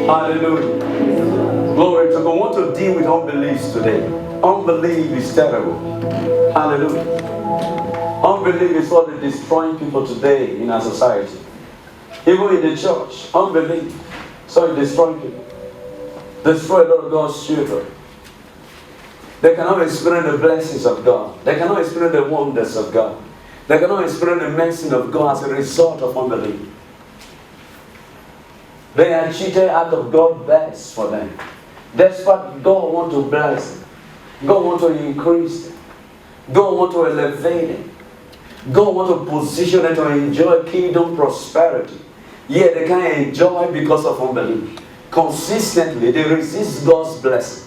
Hallelujah. Glory to God. I want to deal with unbelief today. Unbelief is terrible. Hallelujah. Unbelief is what is destroying people today in our society. Even in the church, unbelief. So it destroys people. Destroy a lot of God's children. They cannot experience the blessings of God. They cannot experience the wonders of God. They cannot experience the mercy of God as a result of unbelief. They are cheated out of God's best for them. That's what God wants to bless them. God wants to increase them. God wants to elevate them. God wants to position them to enjoy kingdom prosperity. Yet they can't enjoy because of unbelief. Consistently, they resist God's blessing.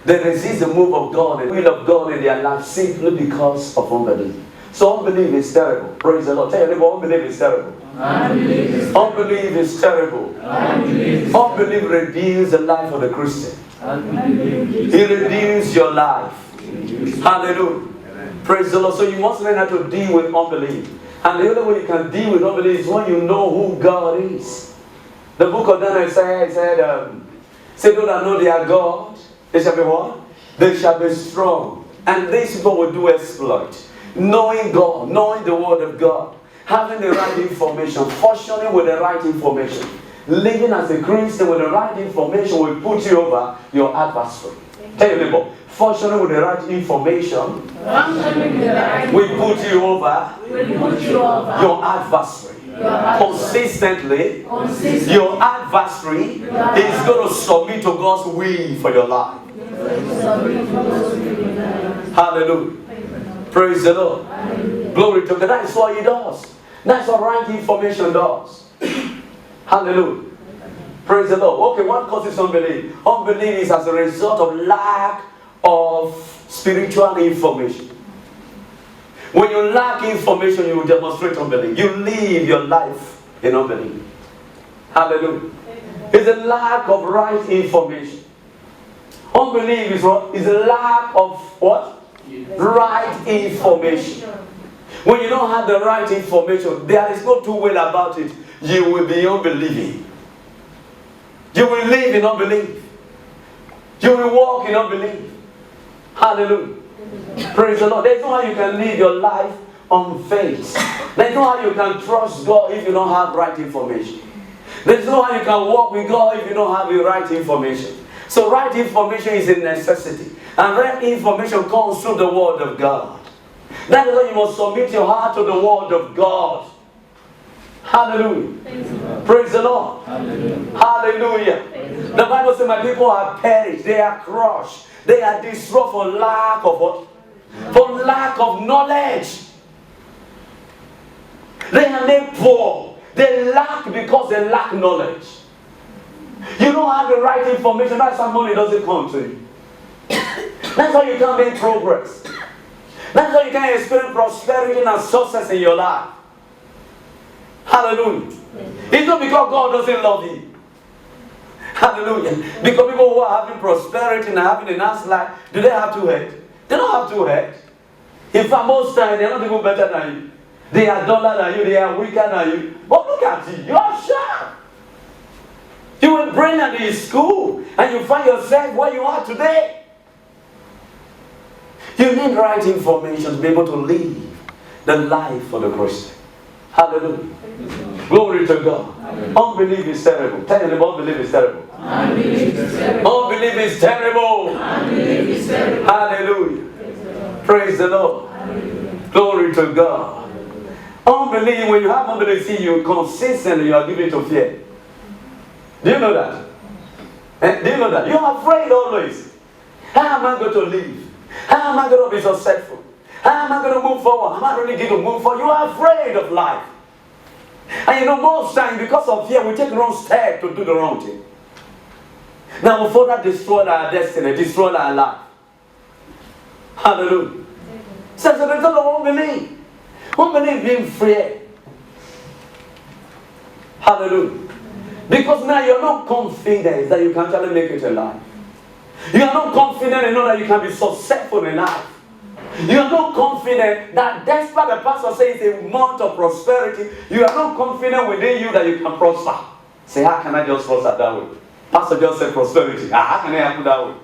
They resist the move of God and the will of God in their life simply because of unbelief. So unbelief is terrible. Praise the Lord. Tell your neighbor, unbelief is terrible. Unbelief is terrible. Unbelief reduces the life of the Christian. It reduces your life. Hallelujah. Praise the Lord. So you must learn how to deal with unbelief. And the only way you can deal with unbelief is when you know who God is. The book of Daniel said, say those that know their God, they shall be what? They shall be strong. And these people will do exploit. Knowing God, knowing the word of God, having the right information, functioning with the right information, living as a Christian with the right information will put you over your adversary. Tell your neighbor, functioning with the right information will put you over your adversary. Consistently, your adversary is going to submit to God's will for your life. Hallelujah. Praise the Lord. Glory to God. That's what He does. That's what right information does. Hallelujah. Praise the Lord. Okay, what causes unbelief? Unbelief is as a result of lack of spiritual information. When you lack information, you will demonstrate unbelief. You live your life in unbelief. Hallelujah. It's a lack of right information. Unbelief is what? Is a lack of what? Right information. When you don't have the right information, there is no two ways about it. You will be unbelieving. You will live in unbelief. You will walk in unbelief. Hallelujah. Praise the Lord. There's no how you can live your life on faith. There's no how you can trust God if you don't have right information. There's no how you can walk with God if you don't have the right information. So right information is a necessity. And right information comes through the Word of God. That is why you must submit your heart to the Word of God. Hallelujah. Praise the Lord. Hallelujah. Hallelujah. The Bible says, my people are perished. They are crushed. They are destroyed for lack of what? For lack of knowledge. They are made poor. They lack because they lack knowledge. You don't have the right information. That's why money doesn't come to you. That's why you can't make progress. That's why you can't experience prosperity and success in your life. Hallelujah. It's not because God doesn't love you. Hallelujah. Because people who are having prosperity and having a nice life, do they have two heads? They don't have two heads. In fact, most times they're not even better than you. They are duller than you. They are weaker than you. But look at you. You are sharp. You were brilliant in school and you find yourself where you are today. You need right information to be able to live the life for the Christian. Hallelujah. Glory to God. Unbelief is terrible. Tell them unbelief is terrible. Unbelief is terrible. Unbelief is terrible. Unbelief is terrible. Hallelujah. Praise the Lord. Hallelujah. Glory to God. Unbelief, when you have unbelief, see you consistently, you are given to fear. Do you know that? Do you know that? You are afraid always. How am I going to live? How am I going to be successful? How am I going to move forward? Am I really going to move forward? You are afraid of life. And you know, most times, because of fear, we take the wrong step to do the wrong thing. Now, we further destroy our destiny, destroy our life. Hallelujah. So, as a result of unbelief, unbelief being fear. Hallelujah. Because now you're not confident that you can actually make it in life. You are not confident enough that you can be successful in life. You are not confident that despite the pastor says it's a month of prosperity, you are not confident within you that you can prosper. Say, how can I just prosper that way? Pastor just said prosperity. How can it happen that way?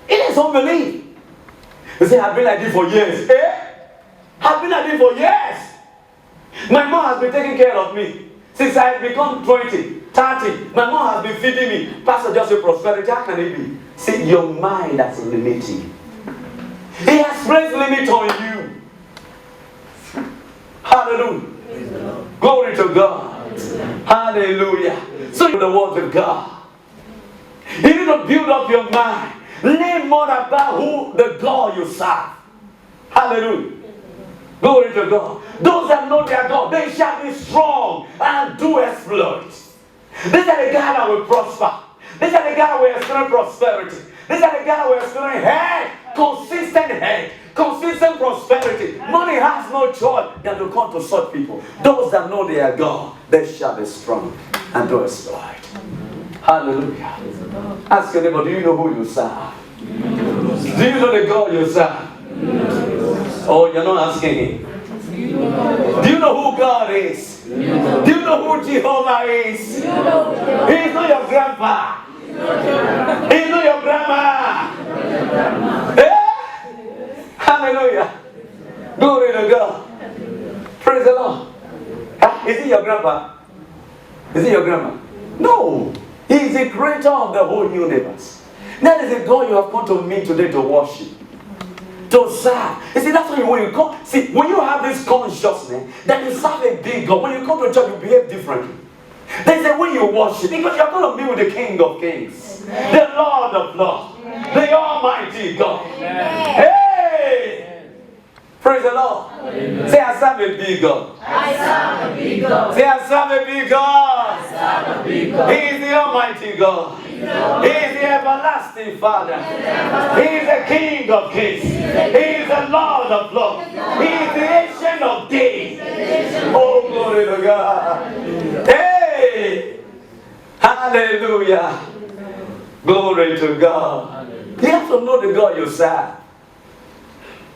It is unbelief. You say, I've been like this for years. I've been like this for years. My mom has been taking care of me since I become 20, 30. My mom has been feeding me. Pastor just said prosperity. How can it be? See, your mind has limiting. He has placed limit on you. Hallelujah. Glory to God. Hallelujah. So the word of God. You need to build up your mind. Learn more about who the God you serve. Hallelujah. Glory to God. Those that know their God, they shall be strong and do exploits. These are the guys that will prosper. These are the guys that will experience prosperity. These are the guys that will experience head, consistent prosperity. Money has no choice than to come to such people. Those that know their God, they shall be strong and do exploit. Hallelujah. Ask your neighbor, do you know who you serve? Do you know the God you serve? Oh, you're not asking him. Do you know who God is? Do you know who Jehovah is? He's not your grandpa. He's not your grandma. Hallelujah. Glory to God. Praise the Lord. Is he your grandpa? Is he your grandma? No. He is the creator of the whole universe. That is the God you have come to meet today to worship. To serve. You see, that's why when you come, see, when you have this consciousness that you serve a big God, when you come to church, you behave differently. They say when you worship, because you're going to be with the King of Kings, the Lord of Lords, the Almighty God. Hey! Praise the Lord. Amen. Say, I serve a big God. I serve a big God. Say, I serve a big God. I serve a big God. He is the Almighty God. He is the everlasting Father. He is the King of Kings. He is the Lord of Lords. He is the Ancient of Days. Oh, glory to God. Hey! Hallelujah. Glory to God. You have to know the God you serve.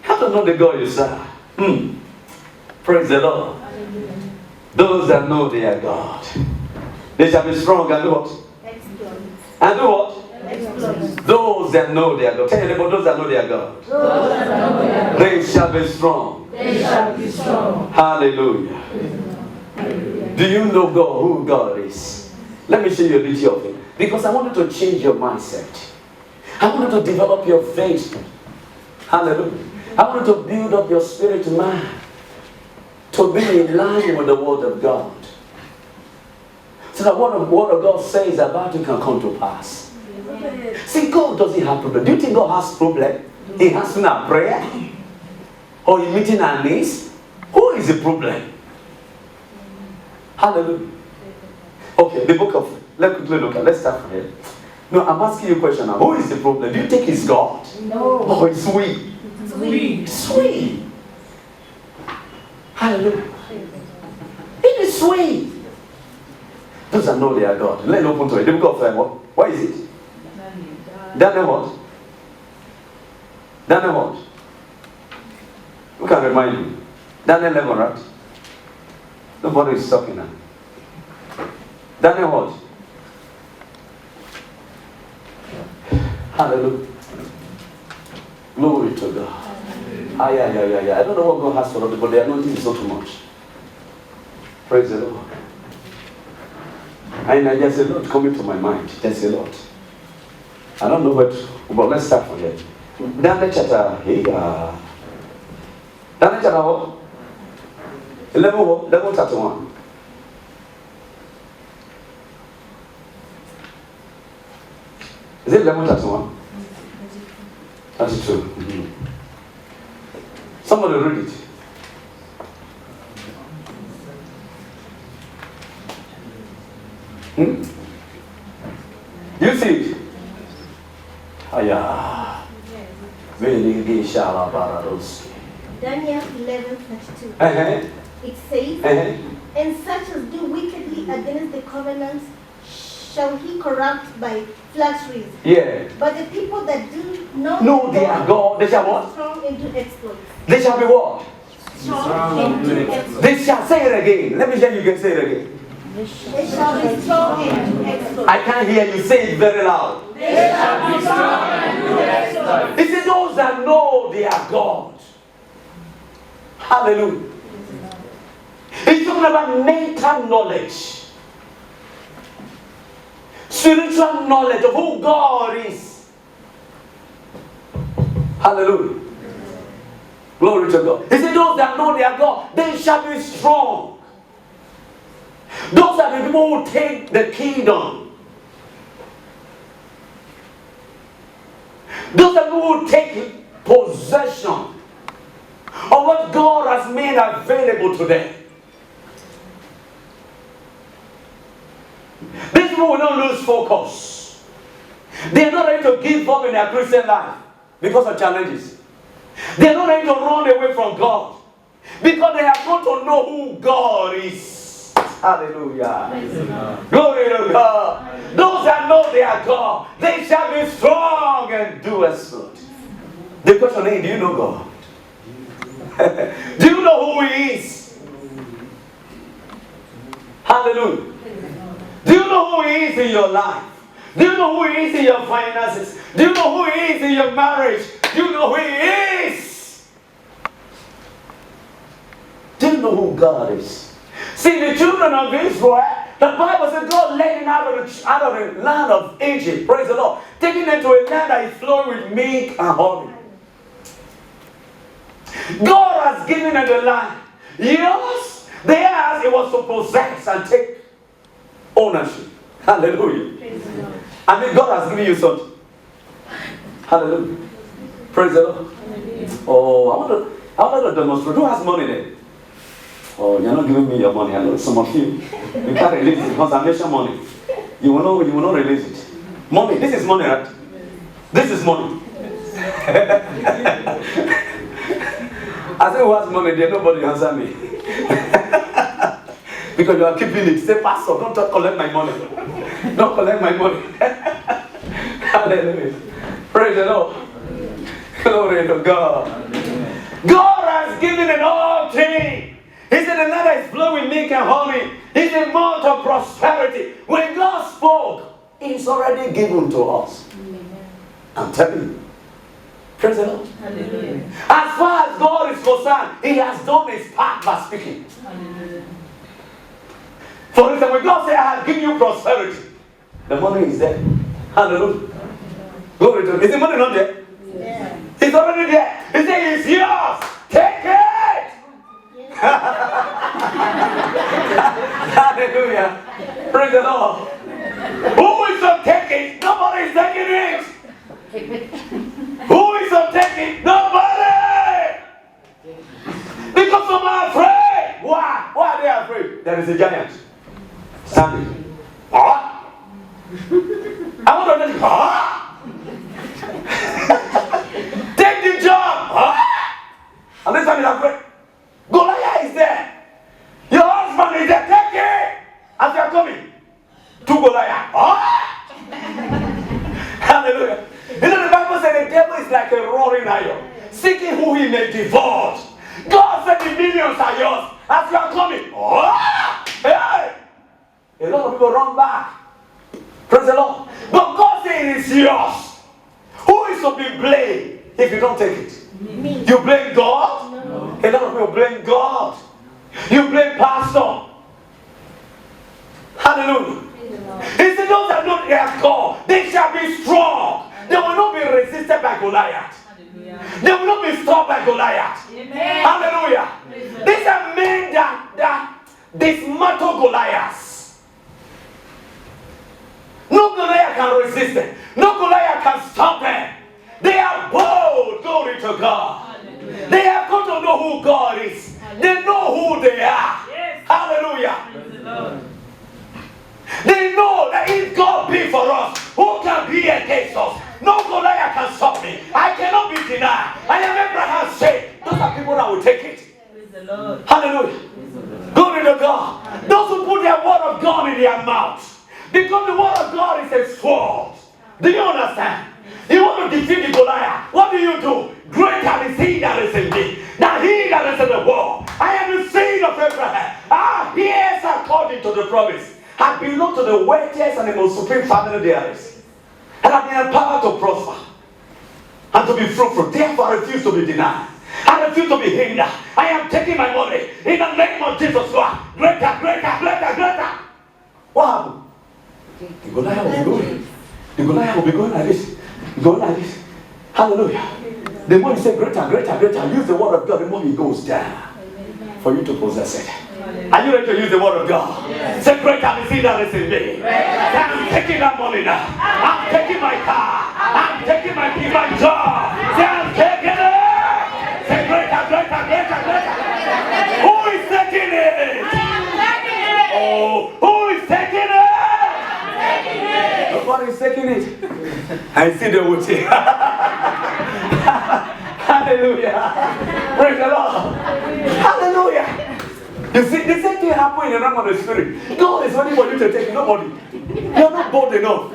You have to know the God you serve. Praise the Lord. Those that know their God, they shall be strong and do what? Exploits. And do what? Exploits. Those that know their God. Tell them, those that know their God. Those that know their God. They shall be strong. They shall be strong. Hallelujah. Do you know God, who God is? Let me show you a video of Him. Because I want you to change your mindset. I want you to develop your faith. Hallelujah. I want you to build up your spirit man to be in line with the Word of God. So that what the Word of God says about you can come to pass. See, God doesn't have problem. Do you think God has problem? He has our prayer? Or He meeting our needs? Who is the problem? Hallelujah. Okay, the book of, let's quickly look at, let's start from here. No, I'm asking you a question now. Who is the problem? Do you think it's God? No. Oh, it's we. Sweet. Sweet. Hallelujah. It is sweet. Those that know they are God. Let's open to it. The book of what? What is it? Daniel what? Daniel what? Who can remind you? Daniel 11, right? Nobody is talking now. Daniel what? Hallelujah. Glory to God. Yeah. I don't know what God has for us, but the anointing is not too much. Praise the Lord. And there's a lot coming to my mind. There's a lot. I don't know what, but let's start from here. Daniel chapter, Daniel chapter what? 11 chapter 1. Is it 11 chapter 1? 32. Mm-hmm. Somebody read it. You see it? Daniel 11:32. It says, and such as do wickedly against the covenants shall he corrupt by flatteries. Yeah. But the people that do not know their God, they shall what? Strong into exploits. They shall be what? Strong into exploits. They shall say it again. Let me hear you can say it again. They shall be strong and do exploits. I can't hear you say it very loud. They shall be strong and do exploits. It is those that know they are God. Hallelujah. He's talking about mental knowledge, spiritual knowledge of who God is. Hallelujah. Glory to God. He said, those that know their God, they shall be strong. Those are the people who take the kingdom. Those are the people who take possession of what God has made available to them. These people will not lose focus. They are not ready to give up in their Christian life because of challenges. They are not ready to run away from God because they have got to know who God is. Hallelujah. Glory to God. Those that know they are God, they shall be strong and do exploit. The question is, do you know God? Do you know who He is? Hallelujah. Do you know who He is in your life? Do you know who He is in your finances? Do you know who He is in your marriage? Do you know who He is? Do you know who God is? See, the children of Israel, the Bible says God led them out of the land of Egypt, praise the Lord, taking them to a land that is flowing with milk and honey. God has given them the land. Yes, theirs it was to possess and take ownership. Hallelujah. I mean, God has given you something. Hallelujah. Praise the Lord. Oh, I want to demonstrate. Who has money there? Oh, you're not giving me your money. I know some of you. You can't release it because I mention money. You will not release it. Money. This is money, right? This is money. I say, who has money there? Nobody answer me. Because you are keeping it. Say, Pastor, don't collect my money. Don't collect my money. Hallelujah. Praise the Lord. Glory to God. God has given it all things. He said the land is flowing milk and honey. It's a month of prosperity. When God spoke, it's already given to us. I'm telling you. Praise the Lord. Hallelujah. As far as God is concerned, He has done His part by speaking. Hallelujah. For instance, when God said, I have given you prosperity, the money is there. Hallelujah. Glory to God. Is the money not there? Yeah. It's already there. He said, it's yours. Take it. Hallelujah. Praise the Lord. Who is to take it? Nobody is taking it. Who is to take it? Nobody. Because some are afraid. Why? Why are they afraid? There is a giant standing. I want to take the job. And this one is afraid. Goliath is there. Your husband is there. Take it. As you are coming to Goliath. Hallelujah. You know the Bible said the devil is like a roaring lion, seeking who he may devour. God said the millions are yours. As you are coming. Hey. A lot of people run back. Praise the Lord. But God said it is yours. Who is to be blamed if you don't take it? Me. You blame God? No. A lot of people blame God. You blame pastor. Hallelujah. He said those that know their God, they shall be strong. They will not be resisted by Goliath. Hallelujah. They will not be stopped by Goliath. Amen. Hallelujah. These are men that dismantle Goliaths. No Goliath can resist them. No Goliath can stop them. They are bold. Glory to God. Hallelujah. They have got to know who God is. Hallelujah. They know who they are. Yes. Hallelujah. They know that if God be for us, who can be against us? No Goliath can stop me. I cannot be denied. I am Abraham's sake. Those are people that will take it. Hallelujah. Glory to God. Those who put their word of God in their mouth. Because the word of God is a sword. Do you understand? You want to defeat the Goliath. What do? Greater is he that is in me than he that is in the world. I am the seed of Abraham. Yes, according to the promise, I belong to the wealthiest and the most supreme family there is. And I've been empowered to prosper and to be fruitful. Therefore, I refuse to be denied. I refuse to be hindered. I am taking my money in the name of Jesus Christ. Greater, greater, greater, greater. What happened? The Goliath will be going. The Goliath will be going like this. Going like this. Hallelujah. The more you say greater, greater, greater, use the word of God, the more he goes down for you to possess it. Are you ready to use the word of God? Yes. Say greater is he that is in me. I'm taking that money now. I'm taking my car. I'm taking my job. Say I'm taking it. Say greater, greater, greater, greater. Who is taking it? Oh, who is taking it? Nobody is taking it. I see the wood here. Hallelujah. Praise the Lord. Hallelujah. You see, the same thing happened in the realm of the spirit. God is waiting for you to take it. Nobody. You're not bold enough.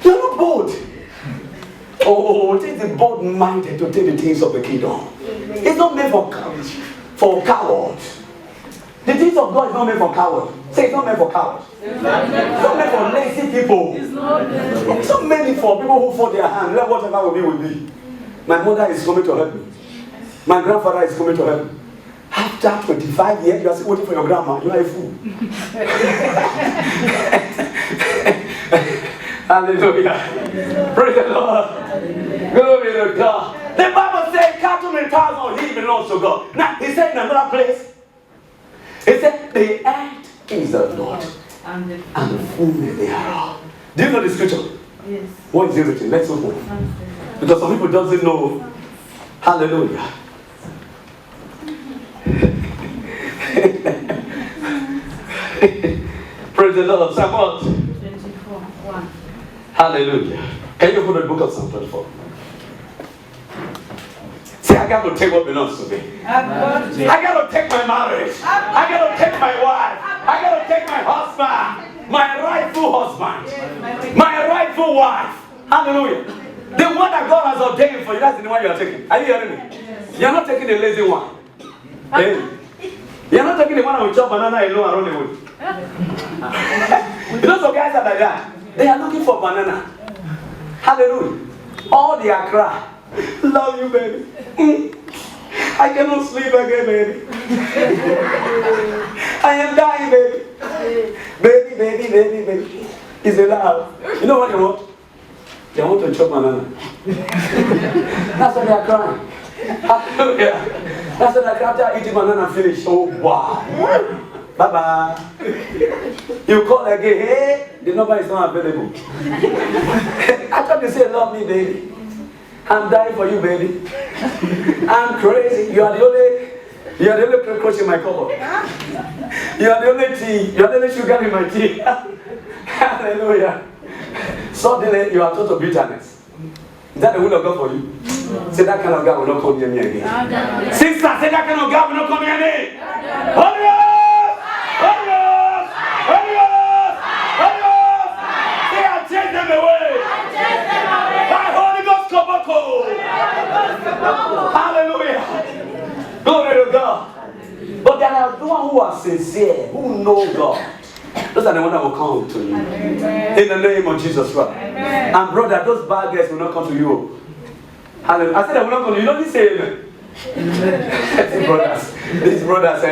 You're not bold. Oh, take the bold minded to take the things of the kingdom. It's not meant for cowards. For cowards. The things of God is not meant for cowards. Say it's not meant for cowards. It's not meant for lazy people. It's not meant for people who fold their hands. Let whatever will be with me. My mother is coming to help me. My grandfather is coming to help me. After 25 years, you are still waiting for your grandma. You are a fool. Hallelujah. Praise the Lord. Glory to God. The Bible says cattle and thousand he belongs to God. Now, he said in another place, he said, the earth is the Lord and the fullness thereof. Do you know the scripture? Yes. What is it written? Let's open. Because some people doesn't know. Hallelujah. Praise the Lord. Psalm what? 24:1. Hallelujah. Can you put the book of Psalm 24? Say, I got to take what belongs to me. I got to take my marriage. I got to take my wife. I got to take my husband. My rightful husband. My rightful wife. Hallelujah. The one that God has ordained for you, that's the one you are taking. Are you hearing me? Yes. You're not taking the lazy one. Hey. You're not taking the one that will chop banana alone and run away. You know some guys are like that. They are looking for banana. Hallelujah. All they are crying. Love you, baby. I cannot sleep again, baby. I am dying, baby. Baby, baby, baby, baby. It's a love. You know what they want? They want to chop banana. That's why they are crying. Hallelujah. That's why they are crying after eating banana and finish. Oh, wow. Bye-bye. You call again. Hey, the number is not available. I thought you said, love me, baby. I'm dying for you, baby. I'm crazy. You are the only cockroach in my cupboard. You are the only tea. You are the only sugar in my tea. Hallelujah. Suddenly, you are total bitterness. Is that the will of God for you? Say that kind of God will not come near me again. Sister, say that kind of God will not come near me. Holy Ghost! Holy Ghost! Holy Ghost! Holy Ghost! Say, I chase them away. By Holy Ghost, Koboko. Hallelujah. Glory to God. But there are those who are sincere, who know God. Those are the ones that will come to you. Amen. In the name of Jesus Christ. Amen. And brother, those bad guys will not come to you. Hallelujah. I said they will not come to you. You don't say amen. These brothers,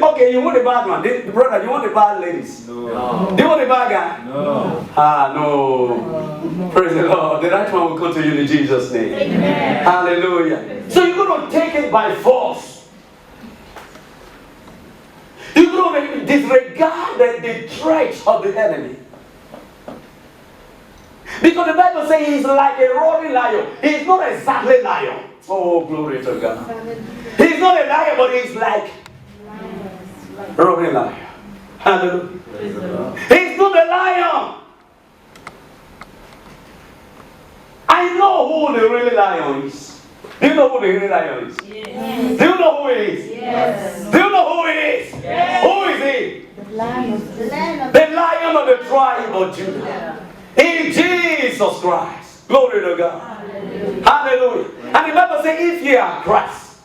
Okay, you want the bad one. The brother, you want the bad ladies? No. Do you want the bad guy? No. No. Praise the Lord. The right one will come to you in Jesus' name. Amen. Hallelujah. So you're going to take it by force. You're going to disregard the threats of the enemy. Because the Bible says he's like a roaring lion. He's not exactly lion. Oh, glory to God. He's not a lion, but he's like a roaring lion. Hallelujah. He's not a lion. I know who the really lion is. Do you know who the really lion is? Yes. Do you know who he is? Yes. Do you know who he is? Yes. Who is he? The lion. The lion of the tribe of Judah. In Jesus Christ. Glory to God. Hallelujah. Hallelujah. And the Bible says, if ye are Christ,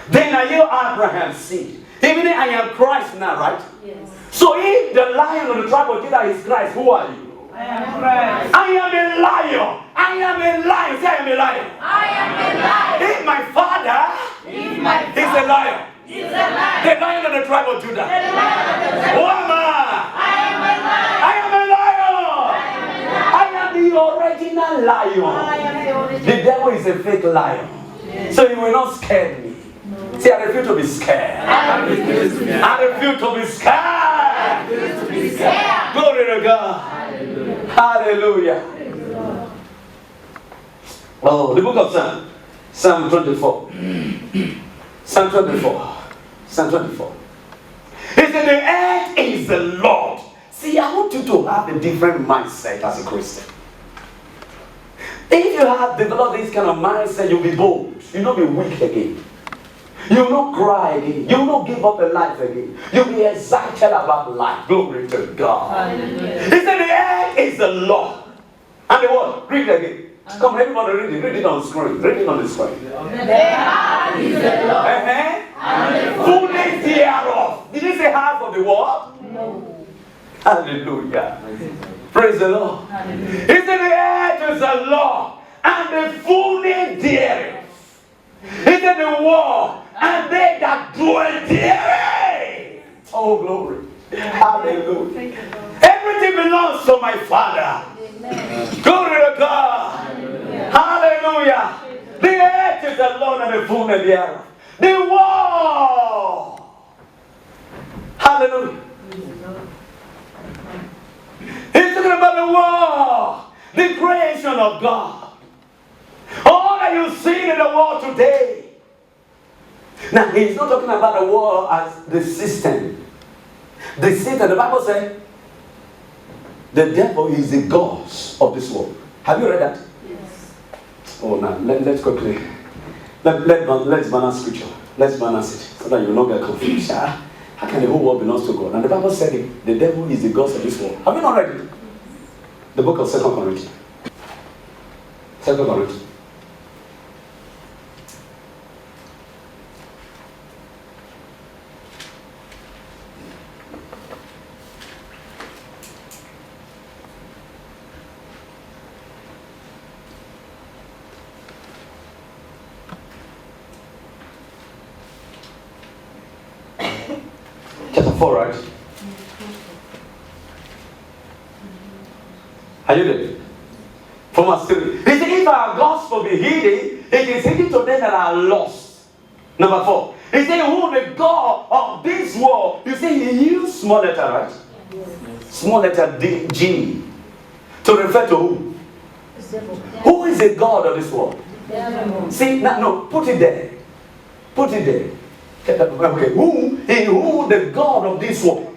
then are you Abraham's seed. Even I am Christ now, right? Yes. So if the lion of the tribe of Judah is Christ, who are you? I am Christ. I am a lion. I am a lion. Say I am a lion. I am a lion. If my father If my is a lion, is a lion. the lion of the tribe of Judah. The lion of the tribe. Who am I? I am a lion. I am a lion. I am the original I lion. am the original. The devil is a fake lion. So he will not scare me. See, I refuse to be scared. I refuse to be I refuse to be scared. scared. Glory to God. Hallelujah. Oh, the book of Psalm. Psalm 24. Psalm 24. Psalm 24. He said, the earth is the Lord. See, I want you to have a different mindset as a Christian. If you have developed this kind of mindset, you'll be bold. You'll not be weak again. You'll not cry again. You'll not give up your life again. You'll be excited about life. Glory to God. He said, the earth is the Lord. And the what? Read it again. Come, everybody read it. Read it on the screen. Read it on the screen. The earth is the Lord. And the fullness thereof. Did he say half of the world? No. Hallelujah. Praise the Lord. He said, the earth is the Lord, and the fullness thereof. He said, the world, and they that dwell therein. Oh, glory. Hallelujah. Everything belongs to my Father. Glory to God. Hallelujah. The earth is the Lord, and the fullness thereof. The world. Hallelujah. He's talking about the world, the creation of God. All that you see in the world today. Now, he's not talking about the world as the system. The system, the Bible says, the devil is the god of this world. Have you read that? Yes. Oh, now, let's quickly. Let's balance scripture. Let's balance it so that you will not get confused. How can the whole world belong to God? And the Bible said it, the devil is the god of this world. Have you not read it? The book of 2 Corinthians. 2 Corinthians. Chapter 4, right? Are you there? From us three. He said, if our gospel be hidden, it is hidden to them that are lost. Number 4. He said, who the God of this world. You see, he used small letter, right? Yes. Small letter D, G. To refer to who? Who is the God of this world? See, no, put it there. Put it there. Okay, who the God of this world?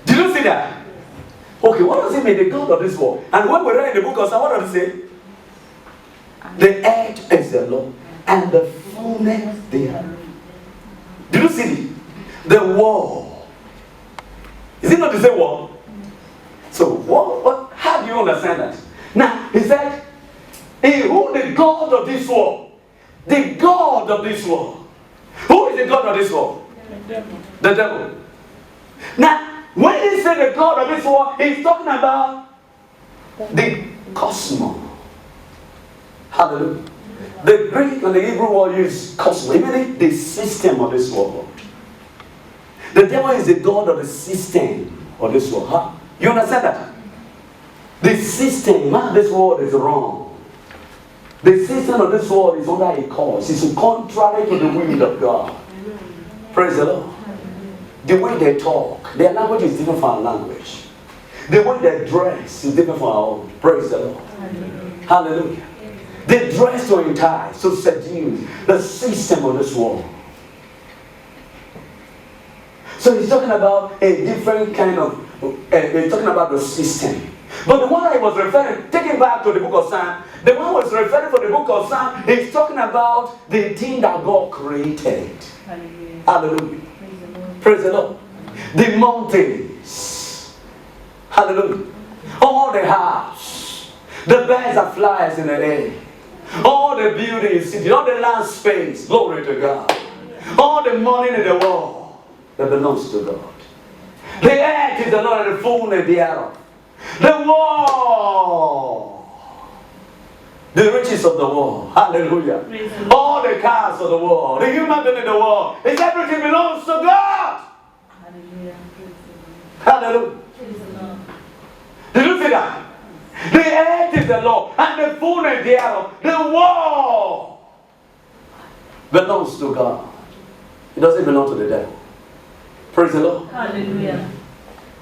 Did you see that? Okay, what does it mean, the God of this world? And when we read in the book of Psalm, what does it say? The earth is the Lord, and the fullness thereof. Did you see it? The world. Is it not the same word? So, what? How do you understand that? Now, he said, who the God of this world? The God of this world. Who is the God of this world? The devil. Now, when he said the God of this world, he's talking about the cosmos. Hallelujah. The Greek and the Hebrew word use cosmos, meaning the system of this world. The devil is the God of the system of this world. Huh? You understand that? The system of this world is wrong. The system of this world is under a curse. It's contrary to the will of God. Praise the Lord. The way they talk, their language is different from our language. The way they dress is different from our own. Praise the Lord. Hallelujah. They dress to entice, to seduce the system of this world. So he's talking about a different kind of, he's talking about the system. But the one I was referring, taking back to the book of Psalm, the one I was referring for the book of Psalm, he's talking about the thing that God created. Hallelujah. Hallelujah. Praise the Lord. The mountains. Hallelujah. All the house. The birds that flies in the air. All the beauty in city, all the land space, glory to God. All the money in the world that belongs to God. The earth is the Lord and the fullness thereof. The world. The riches of the world. Hallelujah. All the cars of the world. The human being in the world. It's everything belongs to God. Hallelujah. Did you see that? The earth is the Lord and the fullness thereof. The world belongs to God. It doesn't belong to the devil. Praise the Lord. Hallelujah.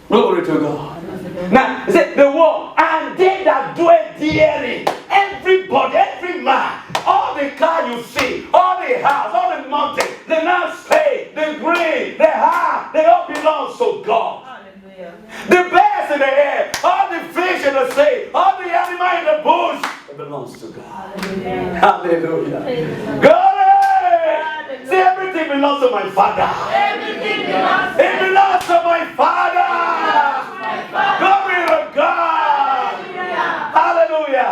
Glory to God. Now, it said the world and they that dwell therein. Everybody, every man, all the car you see, all the house, all the mountain, the land space, the green, the high, they all belong to God. Hallelujah. The birds in the air, all the fish in the sea, all the animal in the bush, it belongs to God. Hallelujah. Hallelujah. Hallelujah. Glory! See, everything belongs to my Father. Everything belongs to It belongs to my Father. Glory to God. Hallelujah.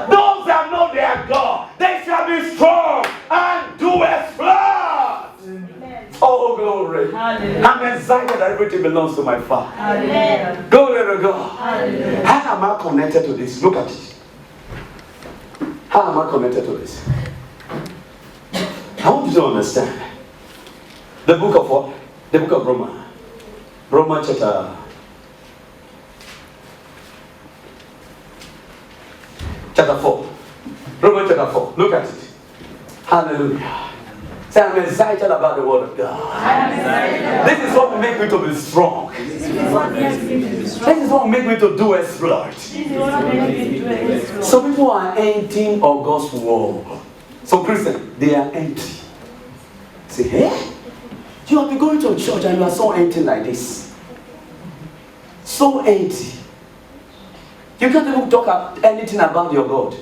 Those that know their God, they shall be strong and do exploit. Oh, glory. Hallelujah. I'm excited that everything belongs to my Father. Hallelujah. Glory to God. Hallelujah. How am I connected to this? Look at it. How am I connected to this? I want you to understand. The book of what? The book of Romans. Romans chapter 4. Romans chapter 4. Look at it. Hallelujah. Say, I'm excited about the word of God. This is what will make me to be strong. This is what will make me to do exploit. Some people are emptying of God's word. Some Christians, they are empty. Say, hey, you have been going to church and you are so empty like this. So empty. You can't even talk anything about your God.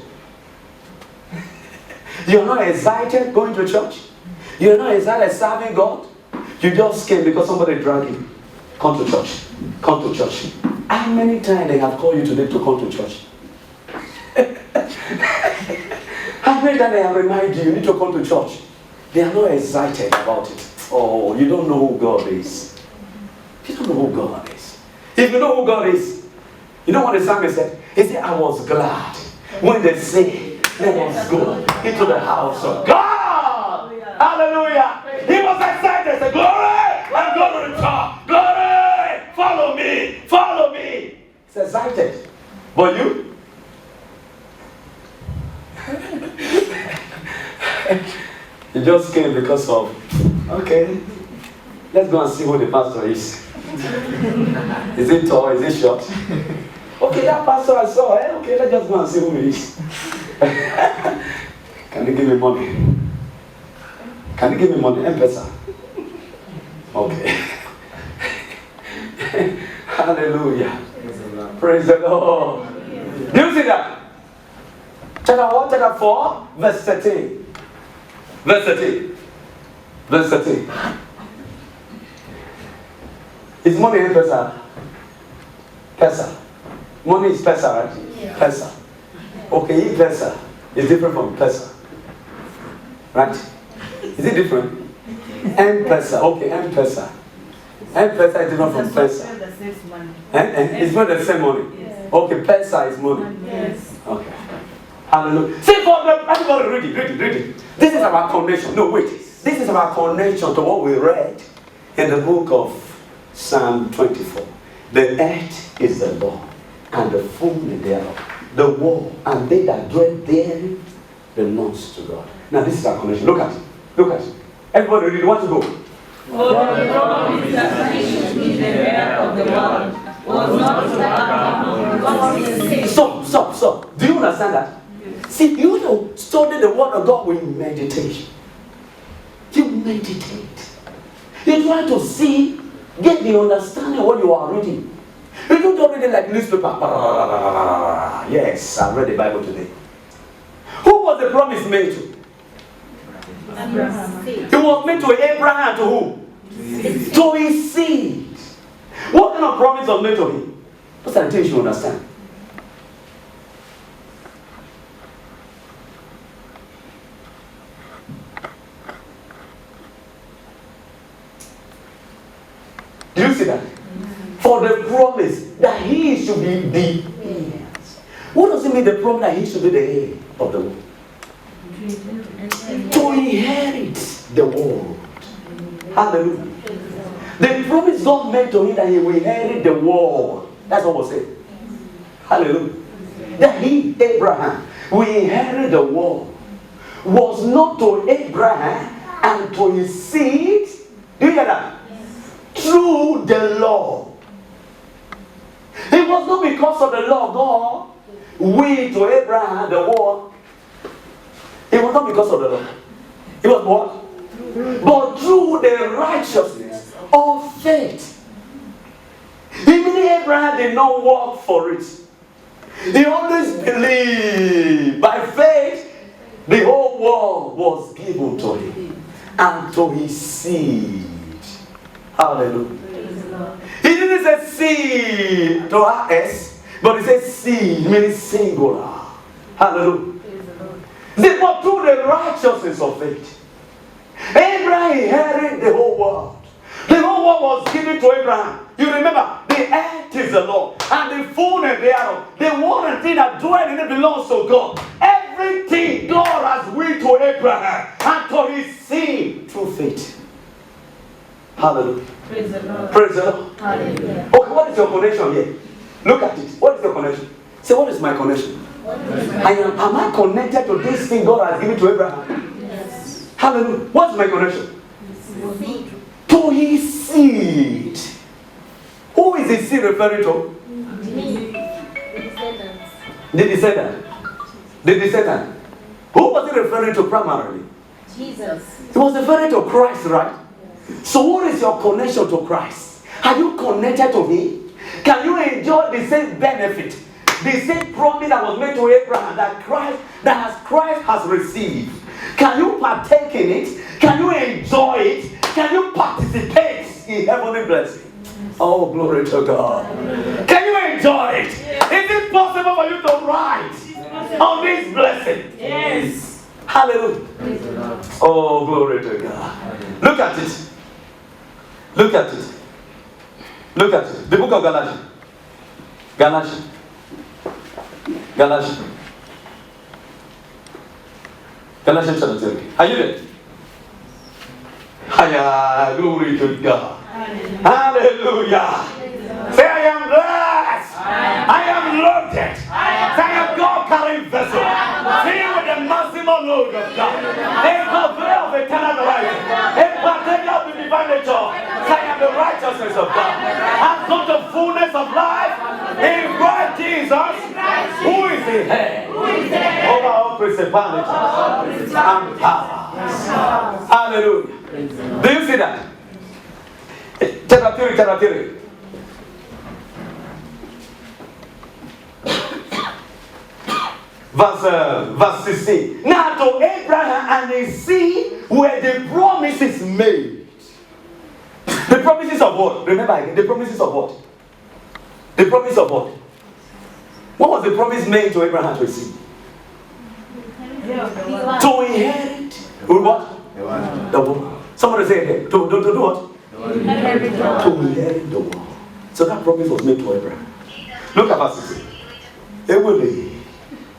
You're not excited going to church. You're not excited serving God. You just came because somebody dragged you. Come to church. Come to church. How many times they have called you today to come to church? How many times they have reminded you need to come to church? They are not excited about it. Oh, you don't know who God is. You don't know who God is. If you know who God is, you know what the psalmist said? He said, I was glad when they say, let us go into the house of God. Hallelujah. He was excited. He said, glory, I'm going to the top. Glory, follow me, follow me. He's excited. But you? You just came because of, okay, let's go and see who the pastor is. Is it tall? Is it short? Okay, that pastor I saw. Okay, let's just go and see who he is. Can you give me money? Can you give me money? M-Pesa. Okay. Hallelujah. Praise the Lord. Do you see that? Chapter 1, chapter 4, verse 13. Verse 13. Verse 13. Is money M-Pesa? Pesa. Money is Pesa, right? Yeah. Pesa. Okay, Pesa is different from Pesa. Right? Is it different? M-Pesa. Okay, M-Pesa. M-Pesa is different from Pesa. It's not the same money. Yes. Okay, Pesa is money. Yes. Okay. Hallelujah. See, for the everybody read it. This is our connection. No, wait. This is our connection to what we read in the book of Psalm 24. The earth is the Lord, and the fullness thereof. The world and they that dwell therein belongs to God. Now this is our connection. Look at it. Look at it. Everybody read it. Want to go? Oh, the Lord is the creation in the air of the world. Was not Stop. Do you understand that? See, you want to study the word of God with meditation. You meditate. You try to see, get the understanding of what you are reading. You don't read it like newspaper. Yes, I read the Bible today. Who was the promise made to? Abraham. It was made to Abraham, to who? To his seed. What kind of promise was made to him? Those are the things you understand. that? For the promise that he should be the heir. What does it mean, the promise that he should be the heir of the world? To inherit the world. Hallelujah. The promise God made to him that he will inherit the world. That's what was said. Hallelujah. That he, Abraham, will inherit the world was not to Abraham and to his seed. Do you hear that? Yes. Through the law. It was not because of the law God will to Abraham the world. It was not because of the law. It was what? But through the righteousness of faith. Even Abraham did not work for it. He always believed. By faith, the whole world was given to him and to his seed. Hallelujah. He didn't say seed to us, but he said seed, meaning singular. Hallelujah. See, but through the righteousness of faith, Abraham inherited the whole world. The whole world was given to Abraham. You remember, the earth is the Lord, and the fullness thereof. The one thing that dwells in it belongs to God. Everything God has willed to Abraham and to his seed through faith. Hallelujah. Praise the Lord. Praise the Lord. Hallelujah. Okay, what is your connection here? Look at it. What is your connection? Say, what is my connection? Am I connected to this thing God has given to Abraham? Yes. Hallelujah. What's my connection? To his seed. Who is his seed referring to? The descendant. The descendant. Who was he referring to primarily? Jesus. He was referring to Christ, right? So what is your connection to Christ? Are you connected to him? Can you enjoy the same benefit, the same promise that was made to Abraham that Christ has received? Can you partake in it? Can you enjoy it? Can you participate in heavenly blessing? Oh, glory to God. Can you enjoy it? Is it possible for you to ride on this blessing? Yes. Hallelujah. Oh, glory to God. Look at it. Look at it. Look at it. The book of Galatians. Galatians. Galatians. Galatians chapter 3. Are you there? Hallelujah. Glory to God. Hallelujah. Say, I am blessed. I am loaded. Say, I am God carrying vessel. Filled with the maximum load of God. A conveyor of eternal life. A partaker of the divine nature. Say, I am the righteousness of God. I've got the fullness of life in Christ Jesus. Who is the head over all principalities and powers? Hallelujah. Do you see that? Chapter 3. Verse 16. Now to Abraham and his seed were the promises made. The promises of what? Remember again, the promises of what? The promise of what? What was the promise made to Abraham to his seed? To inherit. What? The world. Somebody say it here. To do what? To inherit the world. So that promise was made to Abraham. Look at verse 16.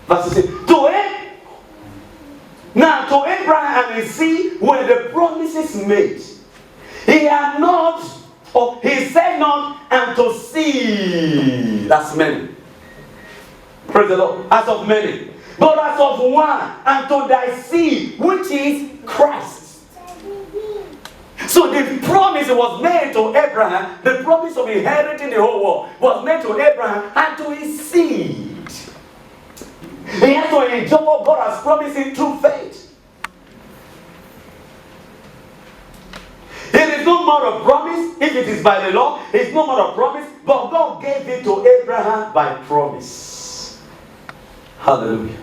Verse 16. Now to Abraham and his seed were the promises made. He had not, or he said not, and to seed. That's many. Praise the Lord. As of many. But as of one, and to thy seed, which is Christ. So the promise was made to Abraham, the promise of inheriting the whole world was made to Abraham and to his seed. He has to enjoy what God has promised him through faith. It is no more a promise if it is by the law. It's no more a promise, but God gave it to Abraham by promise. Hallelujah.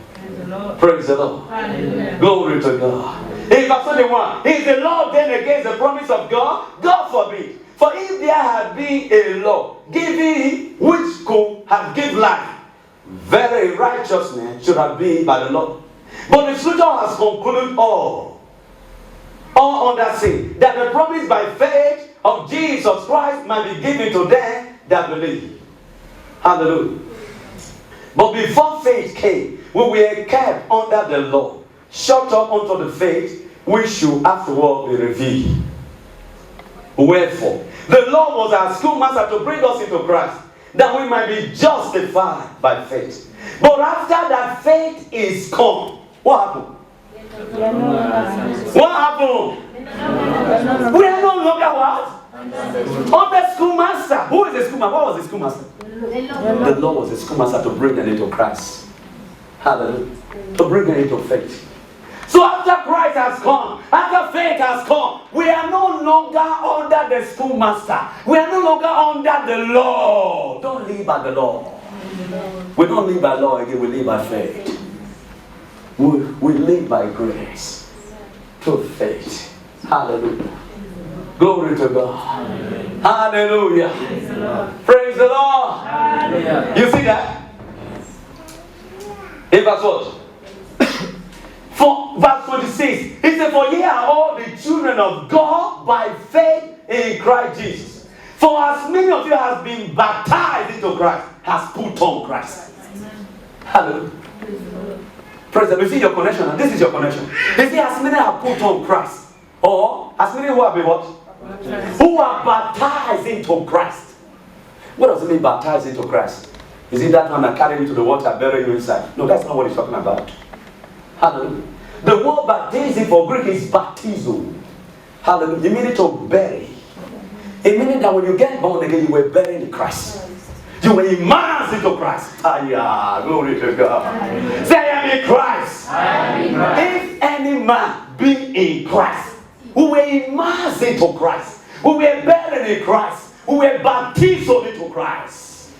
Praise the Lord. Hallelujah. Glory to God. In verse 21, is the law then against the promise of God? God forbid. For if there had been a law given which could have given life, very righteousness should have been by the law. But the scripture has concluded all under sin, that the promise by faith of Jesus Christ might be given to them that believe. Hallelujah. But before faith came, we were kept under the law, shut up unto the faith which should afterward be revealed. Wherefore, the law was our schoolmaster to bring us into Christ, that we might be justified by faith. But after that faith is come, what happened? What happened? We are no longer what? Under schoolmaster. Who is the schoolmaster? What was the schoolmaster? The law was the schoolmaster to bring them into Christ. Hallelujah. To bring them into faith. So after Christ has come, after faith has come, we are no longer under the schoolmaster. We are no longer under the law. Don't live by the law. We don't live by law again, we live by faith. We live by grace. Through faith. Hallelujah. Glory to God. Amen. Hallelujah. Praise the Lord. Hallelujah. You see that? In verse what? For verse 26, he said, for ye are all the children of God by faith in Christ Jesus. For as many of you has been baptized into Christ, has put on Christ. Hallelujah. Praise the Lord. You see your connection. This is your connection. You see, as many have put on Christ. Or as many who have been what? Who are baptized into Christ. What does it mean baptized into Christ? Is it that one that carry you to the water, bury you inside? No, that's not what he's talking about. Hallelujah. The word baptism for Greek is baptizo. Hallelujah. You mean it to bury. It means that when you get born again, you were buried in Christ. You were immersed into Christ. Glory to God. Say, I am in Christ. If any man be in Christ, we were immersed into Christ. We were buried in Christ. We were baptized into Christ.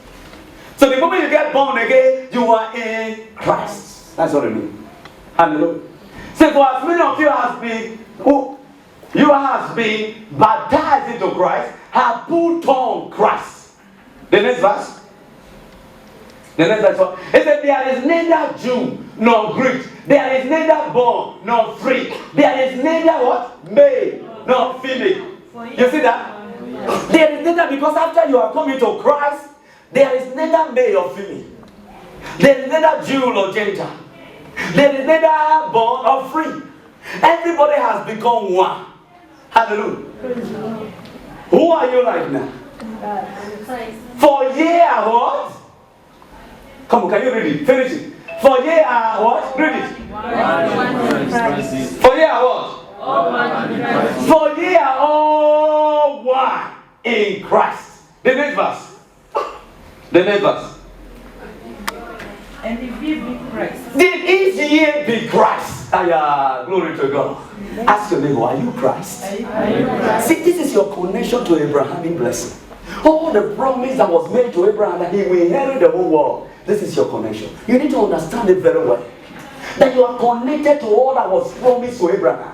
So the moment you get born again, you are in Christ. That's what it means. Hallelujah. So for as many of you has been, you have been baptized into Christ, have put on Christ. The next verse. The next verse. It said, there is neither Jew nor Greek. There is neither bond nor free. There is neither what? Male nor female. You see that? There is neither, because after you have come into Christ, there is neither male or female. There is neither Jew nor Gentile. There is neither bond or free. Everybody has become one. Hallelujah. Who are you right now? For ye are what? Come on, can you read it? Finish it. For ye are what? Read it. For ye are what? For ye are all one in Christ. The next verse. The next verse. And if ye be Christ. Then if ye be Christ. Glory to God. Ask your neighbor, are you Christ? See, this is your connection to Abrahamic blessing. All the promise that was made to Abraham that he will inherit the whole world. This is your connection. You need to understand it very well. That you are connected to all that was promised to Abraham.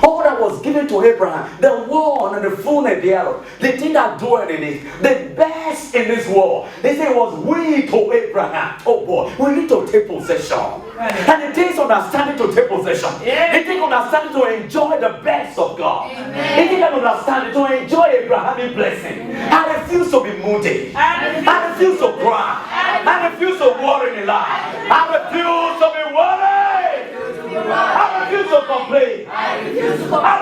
All that was given to Abraham, the world and the fullness thereof, the thing that dwelt in it, the best in this world. They say it was we to Abraham. Oh boy, we need to take possession. And it takes understanding to take possession. It takes understanding to enjoy the best of God. It takes understanding to enjoy Abrahamic blessing. I refuse to be moody. I refuse to cry. I refuse to worry in life. I refuse to be worried. I refuse to complain. I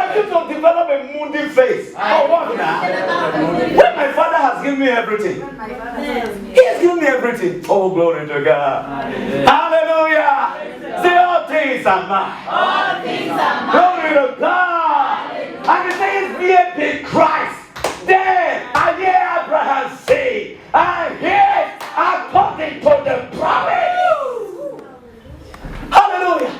refuse to develop a moody face. Oh, what now? When my Father has given me everything. He has given me everything. Oh, glory to God. Hallelujah. Say all things are mine. All things are mine. Glory to God. And it says, be in Christ. Then I hear Abraham say, I hear according to the promise. Hallelujah.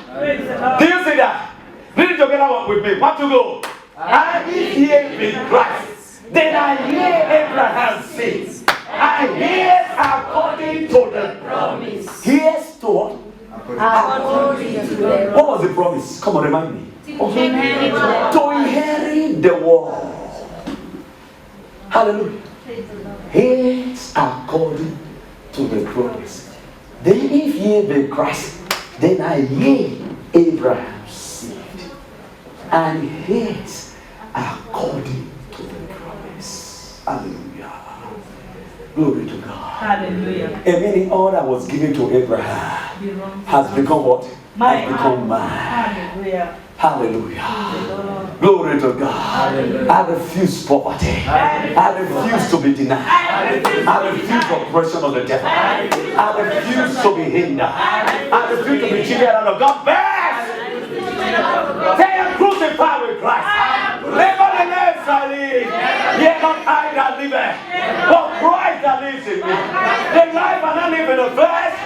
Do you see that? Read it together with me. What to go? I hear in Christ. Then I hear Abraham say, I hear according to the promise. Here's to what? What was the promise? Come on, remind me. To inherit the world. Hallelujah. Here's according to the promise. Then if ye be Christ, then I ye Abraham's seed, and here's according to the promise. Glory to God. Hallelujah. And meaning all that was given to Abraham has become what? Has become mine. Hallelujah. Hallelujah. Glory to God. Hallelujah. I refuse poverty. I refuse to be denied. I refuse oppression of the devil. I refuse to be hindered. I refuse to be cheated out of God's best. Say I'm crucified with Christ. Nevertheless I live. Yet not I that liveth, but Christ that lives in me. The life I live in the flesh,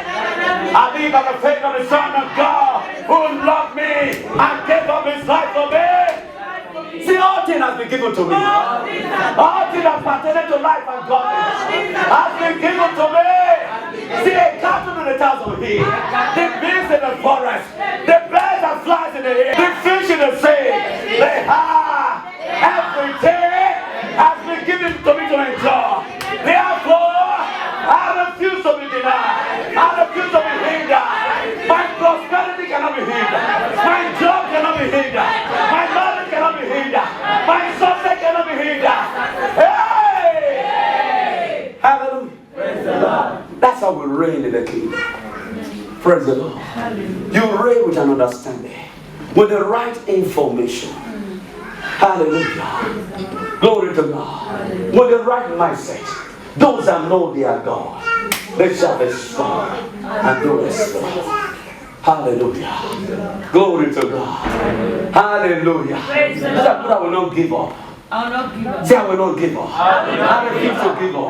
I live by the faith of the Son of God who loved me and gave up his life for me. See, all things has been given to me. All things that pertain to life and godliness has been given to me. See, a captain in the towns of the hill, the beasts in the forest, the birds that flies in the air, the fish in the sea, they have everything has been given to me to enjoy. Therefore, I refuse to be denied. I refuse to be hindered. My prosperity cannot be hindered. My job cannot be hindered. My marriage cannot be hindered. My success cannot be hindered. Hey! Hallelujah. Praise the Lord. That's how we reign in the kingdom. Praise the Lord. You reign with an understanding, with the right information. Hallelujah. Glory to God. With the right mindset. Those that know their God, they shall be strong and do exploits. Hallelujah. Glory to God. Hallelujah. I will not give up. I will not give up. Say, I will not give up. I refuse to give up.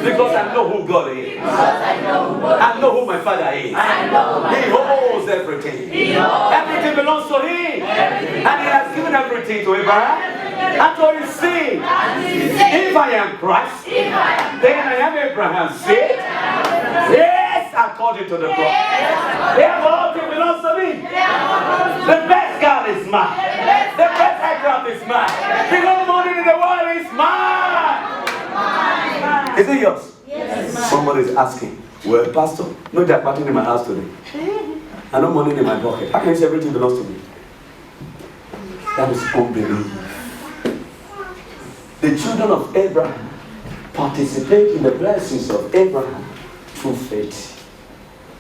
Because I know who God is. I know who my Father is. He holds everything. Everything belongs to Him. And He has given everything to Abraham and to his seed. If I am Christ, then I am Abraham's seed. Yes, according to the promise. Therefore, all things belongs to me. The best car is mine. The best aircraft is mine. The whole money in the world is mine. Is it yours? Yes. Somebody is asking, well, Pastor, no, they're partying in my house today. I no money in my pocket. How can you say everything belongs to me? That is unbelief. The children of Abraham participate in the blessings of Abraham through faith.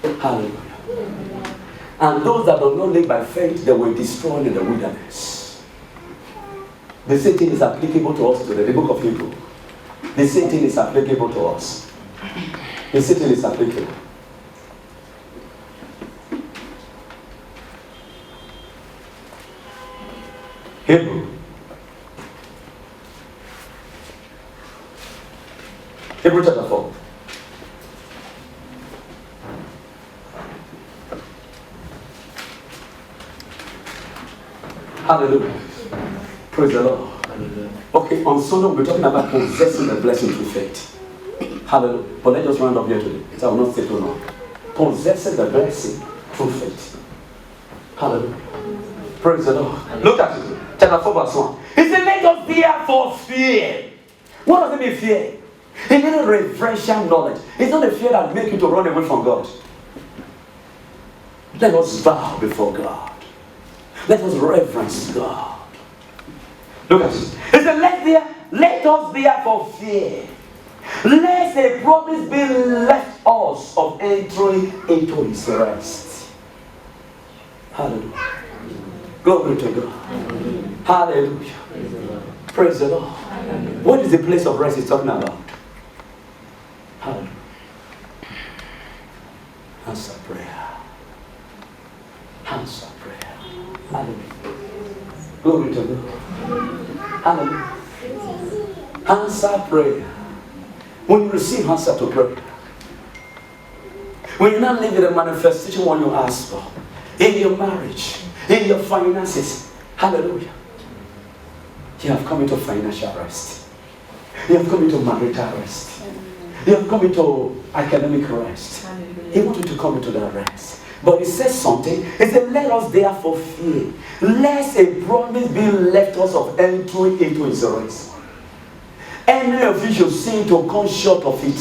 Hallelujah. And those that do not live by faith, they were destroyed in the wilderness. The same thing is applicable to us today. The book of Hebrews. The same thing is applicable to us. The same thing is applicable. Hebrew. Hebrews chapter 4. Hallelujah. Praise the Lord. Hallelujah. Okay, on Sunday we're talking about possessing the blessing through faith. Hallelujah. But let's just round up here today. So I will not stay too long. Possessing the blessing through faith. Hallelujah. Praise the Lord. Look at it. Chapter 4 verse 1. He said, let us therefore fear. What does it mean fear? It means reverential knowledge. It's not a fear that makes you to run away from God. Let us bow before God. Let us reverence God. Look at this. He said, let us therefore fear, lest a promise be left us of entering into His rest. Hallelujah. Glory to God. Hallelujah. Praise the Lord. What is the place of rest he's talking about? Hallelujah. Answer prayer. Answer prayer. Hallelujah. Glory to God. Hallelujah. Answer prayer. When you receive answer to prayer, when you're not living the manifestation what you ask for, in your marriage, in your finances, hallelujah, you have come into financial rest. You have come into marital rest. You have come into academic rest. He wants you to come into that rest. But he says something. He said, let us therefore fear, lest a promise be left us of entering into His rest. Any of you should seem to come short of it.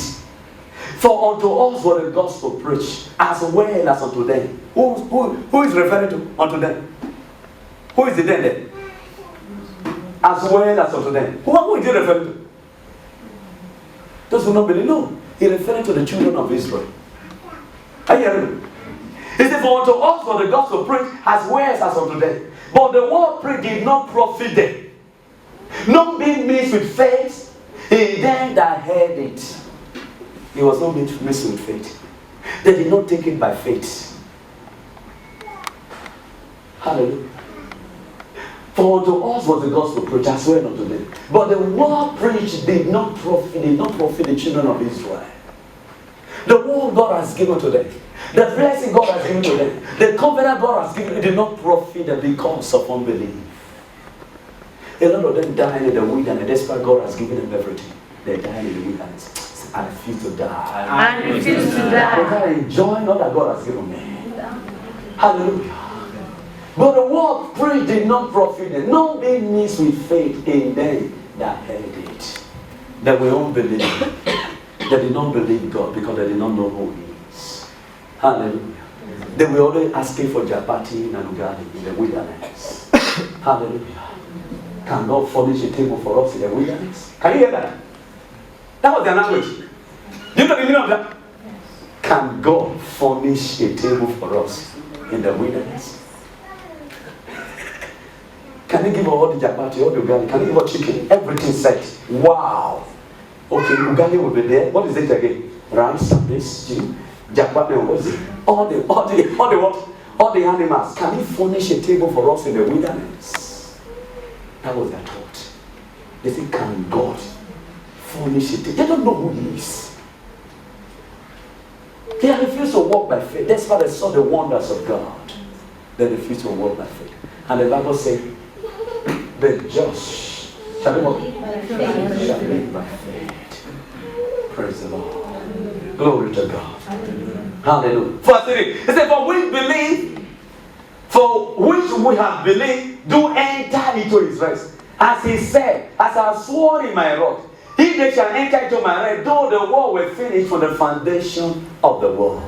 For unto us was the gospel preached, as well as unto them. Who is referring to unto them? Who is the them then? As well as unto them. Who is he referring to? Those who don't believe. No. He referred to the children of Israel. Are you hearing me? He said, for unto us for the gospel preached as well as unto them. But the word preached did not profit them. Not being mixed with faith in them that heard it. It was not mixed with faith. They did not take it by faith. Hallelujah. For unto us was the gospel preached as well unto them. But the word preached did not profit the children of Israel. The word God has given to them, the blessing God has given to them, the covenant God has given, it did not profit them because of unbelief. A lot of them died in the wilderness. Despite God has given them everything, they died in the wilderness. I refuse to die. I refuse to die. But I enjoy all that God has given me. Hallelujah. But the word preached did not profit them. No being mixed with faith in them that heard it. They were unbelieving. They did not believe God because they did not know who He is. Hallelujah. They were always asking for Japati and Ugali in the wilderness. Hallelujah. Can God furnish a table for us in the wilderness? Can you hear that? That was their language. Do you know the meaning of that? Can God furnish a table for us in the wilderness? Can He give us all the Japati, all the Ugali? Can He give us chicken? Everything set. Wow. Okay, Ugali will be there. What is it again? Rice, this, stew, Japati, what is it? All the animals. Can He furnish a table for us in the wilderness? That was their thought. They say, can God furnish a table? They don't know who He is. They refuse to walk by faith. That's why they saw the wonders of God. They refuse to walk by faith. And the Bible says, the just shall be what? Shall live by faith. Praise the Lord. Glory to God. Hallelujah. Verse 3. It said, for which we have believed, do enter into His rest. As He said, as I have sworn in my wrath, he that shall enter into my rest, though the world were finished from the foundation of the world.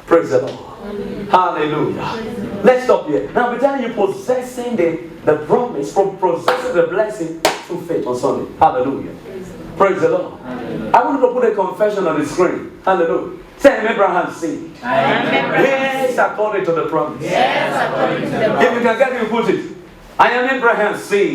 Praise the Lord. Hallelujah. Let's stop here. Now, we're telling you, possessing the promise, from possessing the blessing through faith on Sunday. Hallelujah. Praise the Lord. I want to put a confession on the screen. Hallelujah. Say, I am Abraham's seed. Yes, according to the promise. Yes, according to the promise. If you can get it, you put it. I am Abraham's seed.